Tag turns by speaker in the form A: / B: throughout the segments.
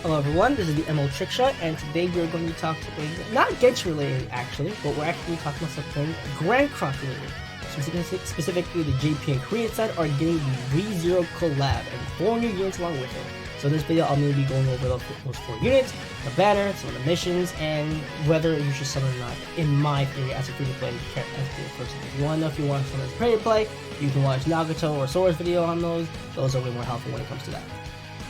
A: Hello everyone, this is the MO Trick Shot, and today we're going to talk something not Genshin related actually, but we're actually talking about something Grand Cross related. Specifically, the JP and Korean side are getting the ReZero Collab and 4 new units along with it. So in this video, I'm going to be going over those 4 units, the banner, some of the missions, and whether you should summon or not, in my theory, as a free-to-play person. If you want to know if you want someone as free-to-play, you can watch Nagato or Sora's video on those. Those are way more helpful when it comes to that.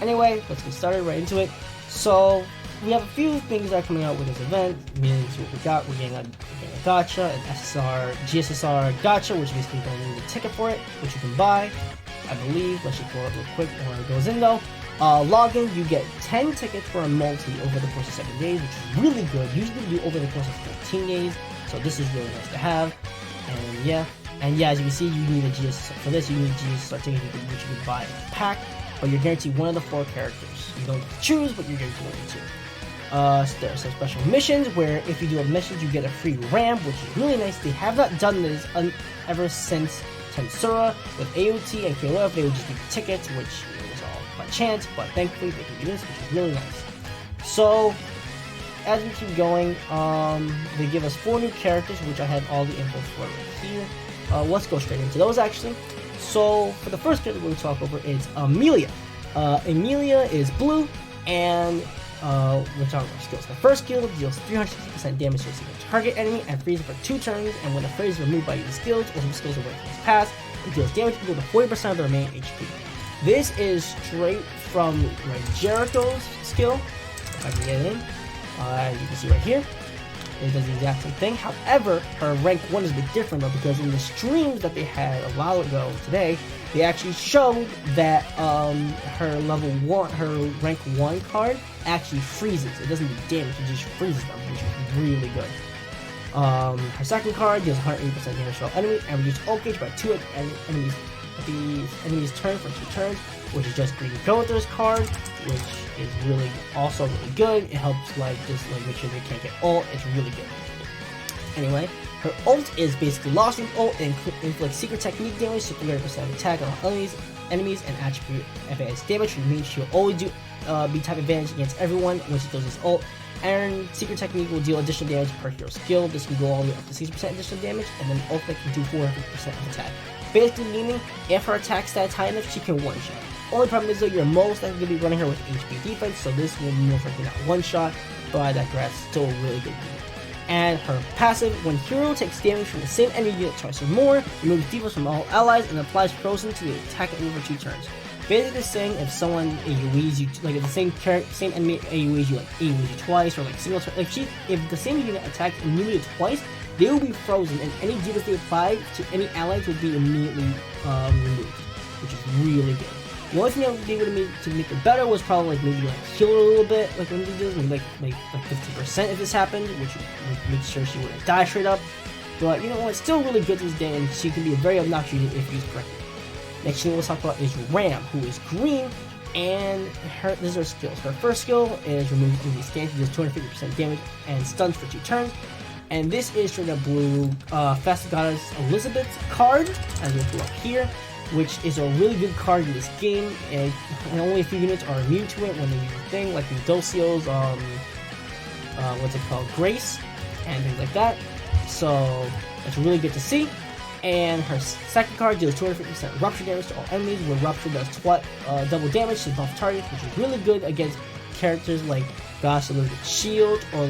A: Anyway, let's get started right into it. So, we have a few things that are coming out with this event, meaning what we got. We're getting a gacha, an SSR, GSSR gacha, which basically don't need a ticket for it, which you can buy, I believe. Let's just pull it real quick before it goes in though. Login, you get 10 tickets for a multi over the course of 7 days, which is really good. Usually you do over the course of 14 days, so this is really nice to have. And yeah, as you can see, you need a GSSR. For this, you need a GSSR ticket, which you can buy in a pack, but you're guaranteed one of the 4 characters. You don't choose, but you're guaranteed one of the 2. So there are some special missions where if you do a mission, you get a free ramp, which is really nice. They have not done this ever since Tensura. With AOT and Collab, they would just give you tickets, which was all by chance, but thankfully they can do this, which is really nice. So, as we keep going, they give us 4 new characters, which I have all the info for right here. Let's go straight into those actually. So, for the first character we're going to talk over is Amelia. Amelia is blue, and we're talking about skills. The first skill deals 360% damage to a single target enemy and freezes for 2 turns, and when a phrase is removed by using skills or some skills away from its pass, it deals damage equal to 40% of the remaining HP. This is straight from Jericho's skill. If I can get it in, as you can see right here, it does the exact same thing. However, her rank 1 is a bit different though, because in the streams that they had a while ago today, they actually showed that her level 1, her rank 1 card actually freezes. It doesn't do damage, it just freezes them, which is really good. Her second card deals 180% damage to all enemies and reduces ult gauge by 2 enemies turn for 2 turns, which is just Green Gother's card, which is really also really good. It helps just make sure they can't get ult. It's really good. Anyway, her ult is basically Lost in ult and inflicts secret technique damage to 30% attack on all enemies and attribute advantage damage, which means she'll always do be type advantage against everyone when she does this ult. And secret technique will deal additional damage per hero skill. This can go all the way up to 60% additional damage, and then ultimate can do 400% of attack. Basically meaning, if her attack stats high enough, she can one-shot. Only problem is though, you're most likely going to be running her with HP defense, so this will most likely not one-shot, but I digress, still a really good unit. And her passive, when hero takes damage from the same enemy unit twice or more, removes defense from all allies and applies frozen to the attack enemy for 2 turns. Basically saying if someone AoEs you, if the same enemy AoEs you, AoEs you twice, or single turn, if the same unit attacks immediately twice, they will be frozen, and any defense they apply to any allies will be immediately removed, which is really good. The only thing I would be able to make it better was probably maybe heal her a little bit, like when they do, maybe like 50% if this happened, which would make sure she wouldn't die straight up. But you know what, it's still really good to this day, and she can be a very obnoxious unit if used correctly. Next thing we'll talk about is Ram, who is green, and these are her skills. Her first skill is remove enemy scan, she does 250% damage and stuns for 2 turns. And this is straight up blue, Fast Goddess Elizabeth's card, as we'll pull up here, which is a really good card in this game, and only a few units are immune to it when they use the thing, like the Docio's, Grace, and things like that. So, it's really good to see. And her second card deals 250% rupture damage to all enemies, where rupture does double damage to buff targets, which is really good against characters like Goddess Elizabeth's Shield or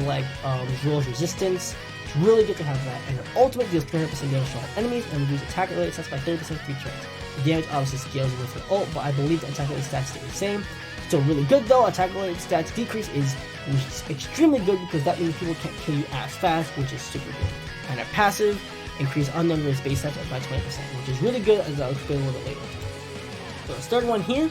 A: Rose Resistance. It's really good to have that. And her ultimate deals 300% damage to all enemies and reduces attack related stats by 30% for 3 turns. The damage obviously scales with her ult, but I believe the attack related stats stay the same. Still really good though. Attack related stats decrease is extremely good because that means people can't kill you as fast, which is super good. And her passive increase unknown race base stats by 20%, which is really good, as I'll explain a little bit later. So the third one here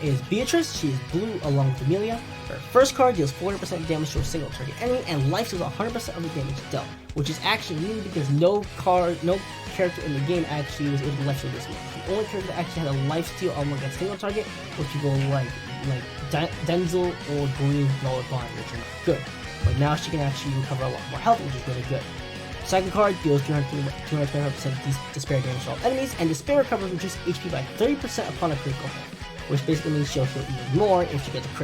A: is Beatrice. She is blue along with Amelia. Her first card deals 400% damage to a single target enemy and life steals 100% of the damage dealt, which is actually new because no character in the game actually was able to life steal this much. The only character that actually had a life steal on a single target were people like Denzel or Green Roller Bond, which are not good. But now she can actually recover a lot more health, which is really good. Second card deals 225% despair damage to all enemies, and despair recovers reduced HP by 30% upon a critical hit, which basically means she'll heal even more if she gets a crit.